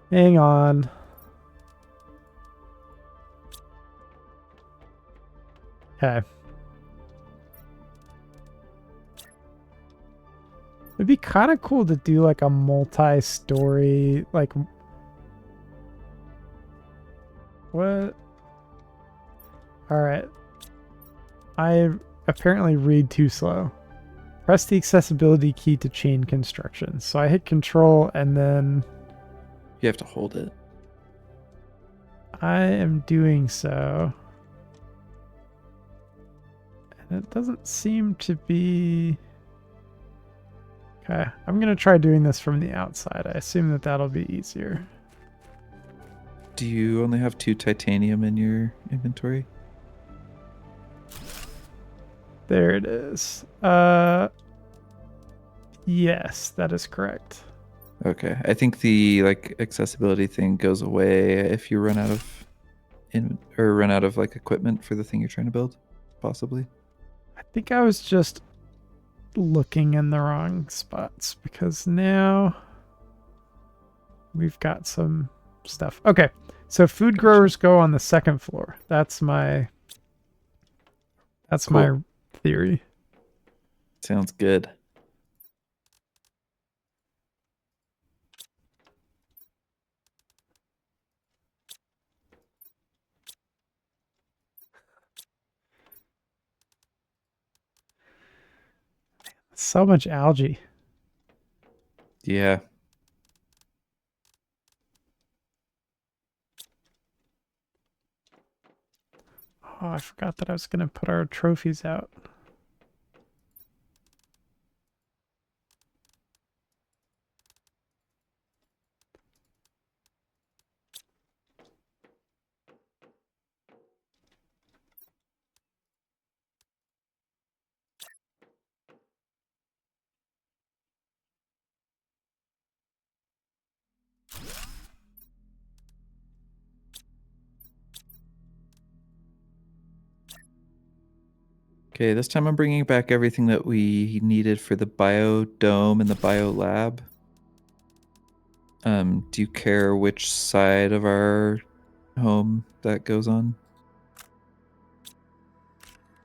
Hang on. Okay. It'd be kind of cool to do like a multi-story, like, what? All right. I apparently read too slow. Press the accessibility key to chain construction. So I hit control and then You have to hold it. I am doing so. And it doesn't seem to be... Okay, I'm going to try doing this from the outside. I assume that that'll be easier. Do you only have 2 titanium in your inventory? There it is. Yes, that is correct. Okay. I think the like accessibility thing goes away if you run out of run out of like equipment for the thing you're trying to build, possibly. I think I was just looking in the wrong spots because now we've got some stuff. Okay, so food growers go on the second floor. That's my Cool. theory. Sounds good. So much algae. Yeah. Oh, I forgot that I was going to put our trophies out. Okay, this time I'm bringing back everything that we needed for the biodome and the bio lab. Do you care which side of our home that goes on?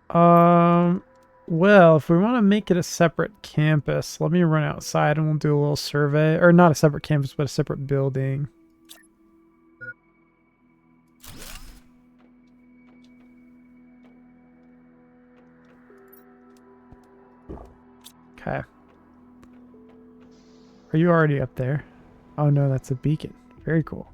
Well, if we want to make it a separate campus, let me run outside and we'll do a little survey. Or not a separate campus, but a separate building. Okay. Are you already up there? Oh no, that's a beacon. Very cool.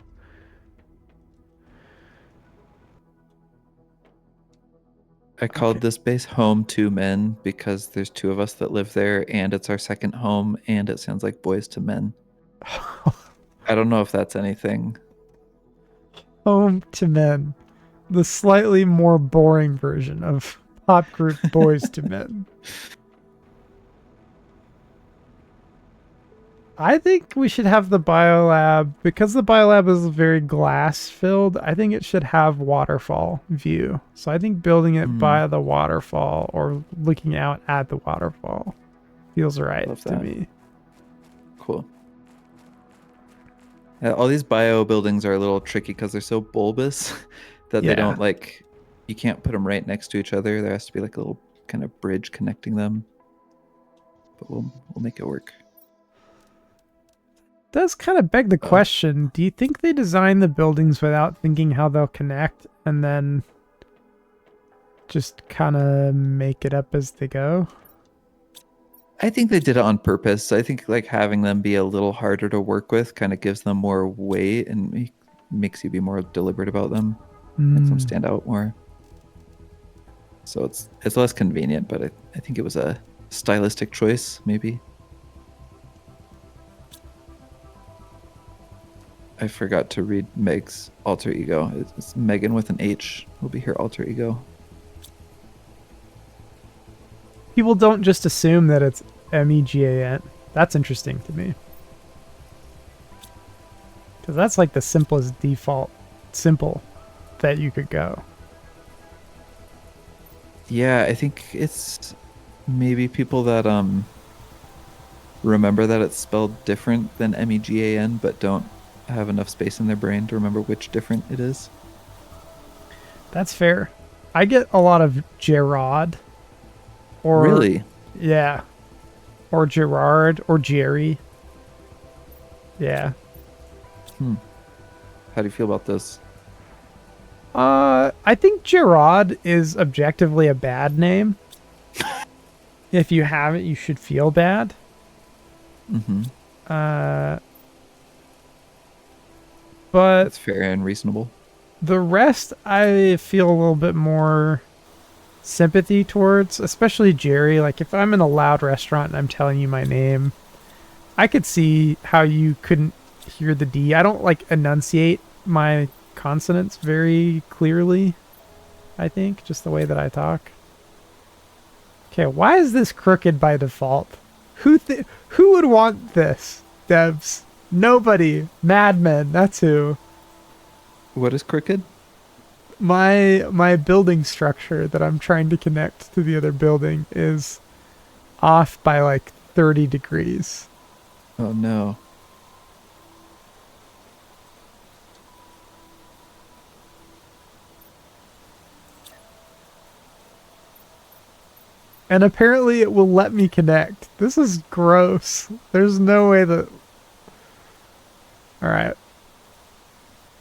I called Okay. this base Home 2 Men because there's 2 of us that live there and it's our second home and it sounds like Boys to Men. I don't know if that's anything. Home to Men. The slightly more boring version of pop group Boys to Men. I think we should have the biolab because the biolab is very glass filled. I think it should have waterfall view. So I think building it by the waterfall or looking out at the waterfall feels right Love to that. me. Cool. All these bio buildings are a little tricky because they're so bulbous that they don't like, you can't put them right next to each other. There has to be like a little kind of bridge connecting them. But we'll make it work. Does kind of beg the question, do you think they design the buildings without thinking how they'll connect and then just kind of make it up as they go? I think they did it on purpose. I think like having them be a little harder to work with kind of gives them more weight and makes you be more deliberate about them. Makes them stand out more. So it's less convenient, but I think it was a stylistic choice, maybe. I forgot to read Meg's alter ego. It's Megan with an H will be her alter ego. People don't just assume that it's MEGAN. That's interesting to me. Because that's like the simplest default simple that you could go. Yeah, I think it's maybe people that remember that it's spelled different than MEGAN, but don't have enough space in their brain to remember which different it is. That's fair. I get a lot of Gerard. Or Really? Yeah. Or Gerard or Jerry. Yeah. How do you feel about this? I think Gerard is objectively a bad name. If you haven't, you should feel bad. Mm-hmm. Uh, but That's fair and reasonable. the rest, I feel a little bit more sympathy towards, especially Jerry. Like, if I'm in a loud restaurant and I'm telling you my name, I could see how you couldn't hear the D. I don't like enunciate my consonants very clearly, I think, just the way that I talk. Okay, why is this crooked by default? Who would want this? Devs. Nobody. Madmen, that's who. What is crooked? My building structure that I'm trying to connect to the other building is off by like 30 degrees. Oh no. And apparently it will let me connect. This is gross. There's no way that... Alright.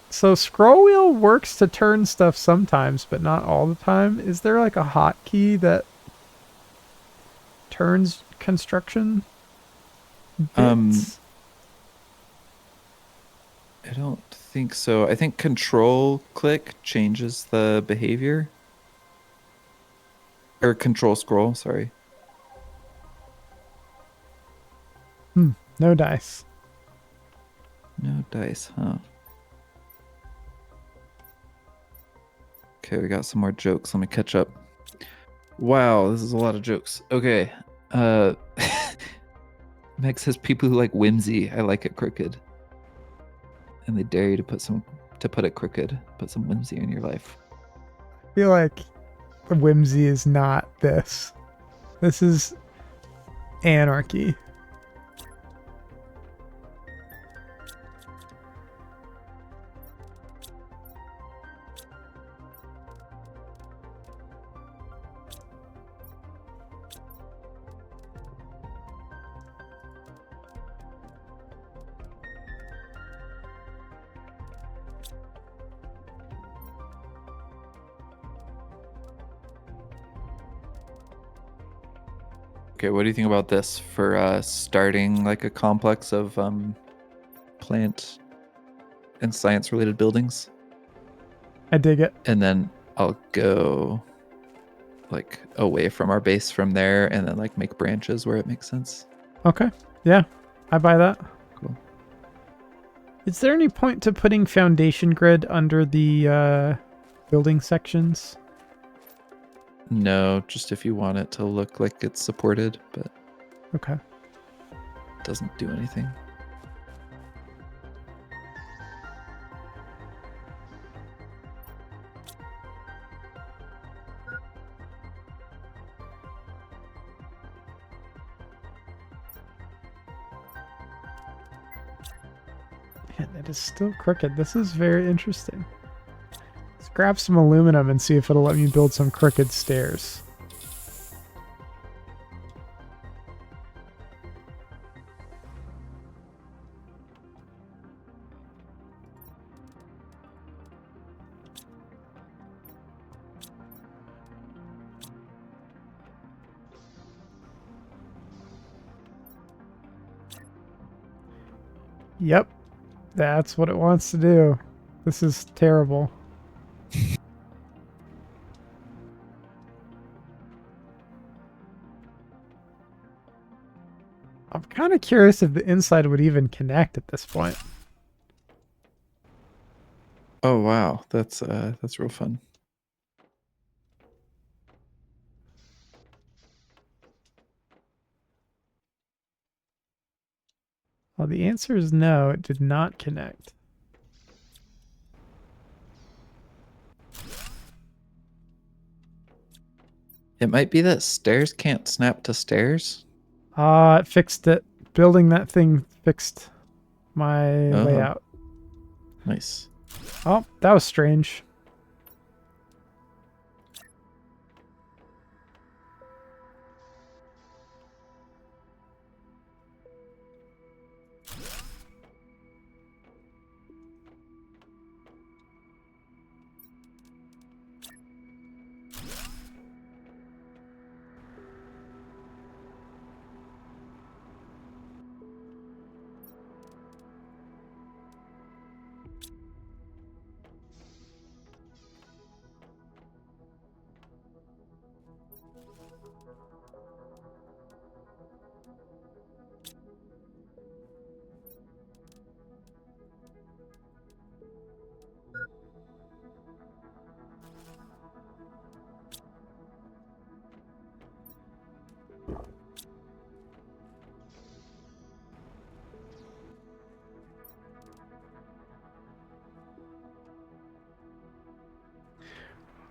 So scroll wheel works to turn stuff sometimes, but not all the time. Is there like a hotkey that turns construction Um, bits? I don't think so. I think control click changes the behavior. Or control scroll, sorry. No dice. No dice, huh? Okay, we got some more jokes. Let me catch up. Wow, this is a lot of jokes. Okay. Uh Meg says people who like whimsy, I like it crooked. And they dare you to put it crooked. Put some whimsy in your life. I feel like the whimsy is not this. This is anarchy. Okay, what do you think about this for starting like a complex of plant and science related buildings? I dig it. And then I'll go like away from our base from there and then like make branches where it makes sense. Okay. Yeah, I buy that. Cool. Is there any point to putting foundation grid under the building sections? No, just if you want it to look like it's supported, but Okay. it doesn't do anything. Man, it is still crooked. This is very interesting. Let's grab some aluminum and see if it'll let me build some crooked stairs. Yep, that's what it wants to do. This is terrible. I'm kind of curious if the inside would even connect at this point. Oh wow, that's real fun. Well, the answer is no, it did not connect. It might be that stairs can't snap to stairs. It fixed it. Building that thing fixed my Oh, layout. nice. Oh, that was strange.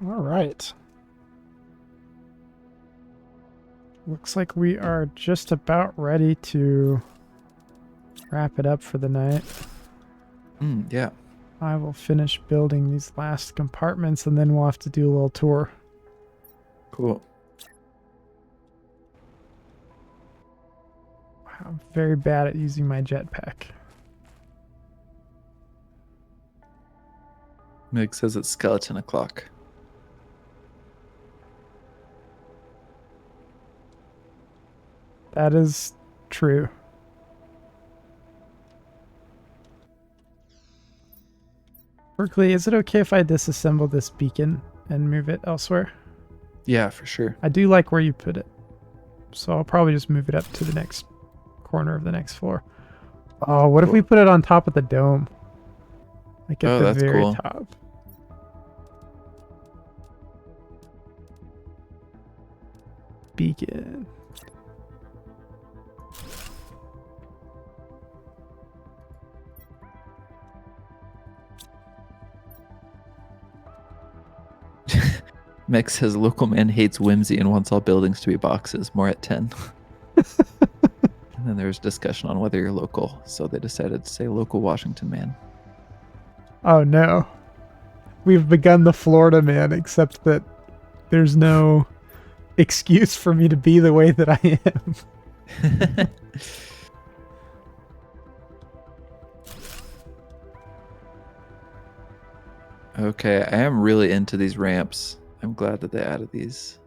All right. Looks like we are just about ready to wrap it up for the night. Yeah. I will finish building these last compartments and then we'll have to do a little tour. Cool. I'm very bad at using my jetpack. Meg says it's skeleton o'clock. That is true. Berkeley, is it okay if I disassemble this beacon and move it elsewhere? Yeah, for sure. I do like where you put it. So I'll probably just move it up to the next corner of the next floor. Oh, what if we put it on top of the dome? Like at the that's very cool. top. Beacon. Meg says local man hates whimsy and wants all buildings to be boxes. More at 10. And then there was discussion on whether you're local, so they decided to say local Washington man. Oh no. We've begun the Florida man, except that there's no excuse for me to be the way that I am. Okay, I am really into these ramps. I'm glad that they added these.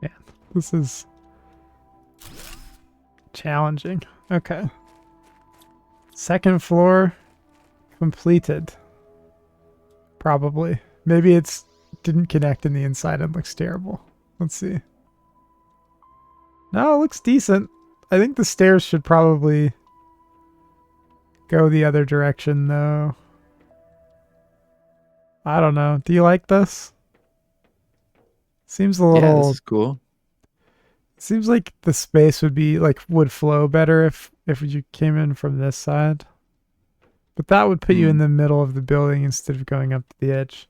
Man, this is challenging. Okay. Second floor completed. Probably. Maybe it's didn't connect in the inside and looks terrible. Let's see. No, it looks decent. I think the stairs should probably go the other direction though. I don't know. Do you like this? Seems a Yeah, little this is cool. seems like the space would flow better if you came in from this side. But that would put you in the middle of the building instead of going up to the edge.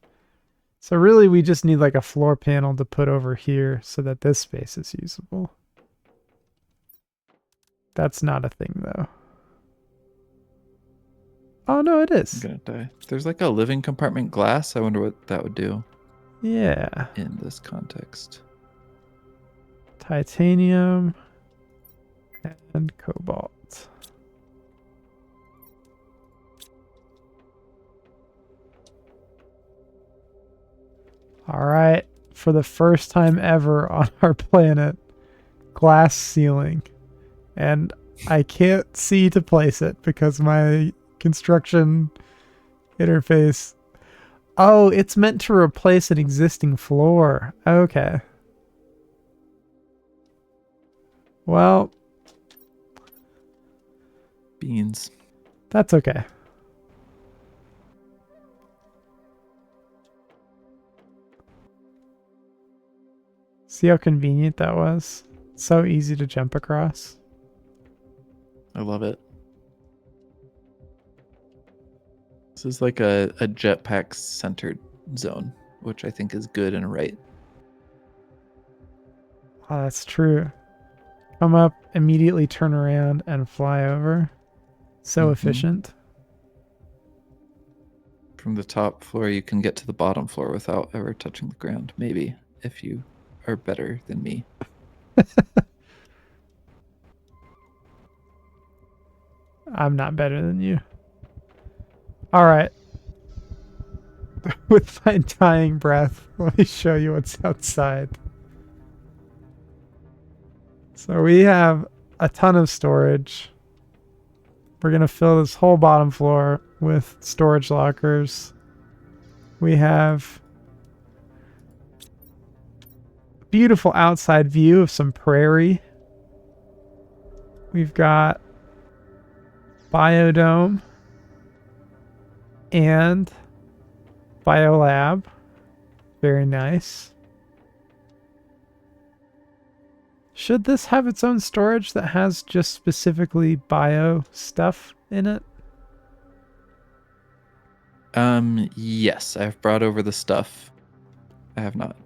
So really we just need like a floor panel to put over here so that this space is usable. That's not a thing though. Oh no, it I'm is. gonna die. There's like a living compartment glass. I wonder what that would do Yeah. in this context. Titanium and cobalt. All right, for the first time ever on our planet, glass ceiling. And I can't see to place it because my construction interface. Oh, it's meant to replace an existing floor. Okay. Well, Beans. that's okay. See how convenient that was? So easy to jump across. I love it. This is like a jetpack centered zone, which I think is good and right. Oh, that's true. Come up, immediately turn around, and fly over. So efficient. From the top floor, you can get to the bottom floor without ever touching the ground. Maybe, if you are better than me. I'm not better than you. All right. With my dying breath, let me show you what's outside. So we have a ton of storage. We're going to fill this whole bottom floor with storage lockers. We have a beautiful outside view of some prairie. We've got biodome and biolab. Very nice. Should this have its own storage that has just specifically bio stuff in it? Yes, I've brought over the stuff. I have not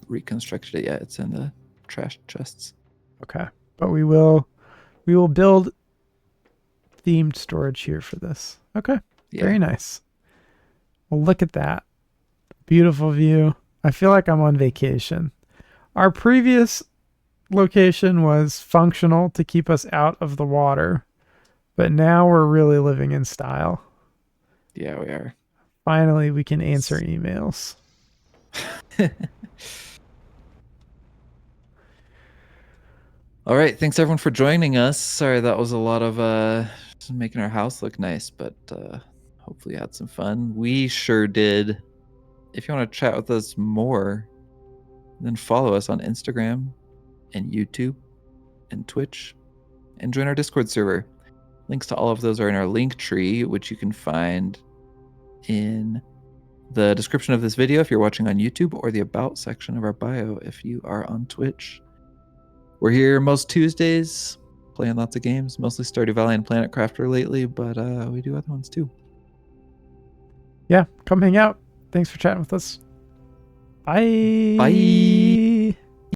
reconstructed it yet. It's in the trash chests. Okay. But we will build themed storage here for this. Okay. Yeah. Very nice. Well, look at that. Beautiful view. I feel like I'm on vacation. Our previous location was functional to keep us out of the water, but now we're really living in style. Yeah, we are. Finally, we can answer emails. All right, thanks everyone for joining us. Sorry that was a lot of just making our house look nice, but hopefully you had some fun. We sure did. If you want to chat with us more, then follow us on Instagram and YouTube and Twitch and join our Discord server. Links to all of those are in our link tree, which you can find in the description of this video if you're watching on YouTube, or the about section of our bio if you are on Twitch. We're here most Tuesdays, playing lots of games, mostly Stardew Valley and Planet Crafter lately, but we do other ones too. Yeah, come hang out. Thanks for chatting with us. Bye. Bye.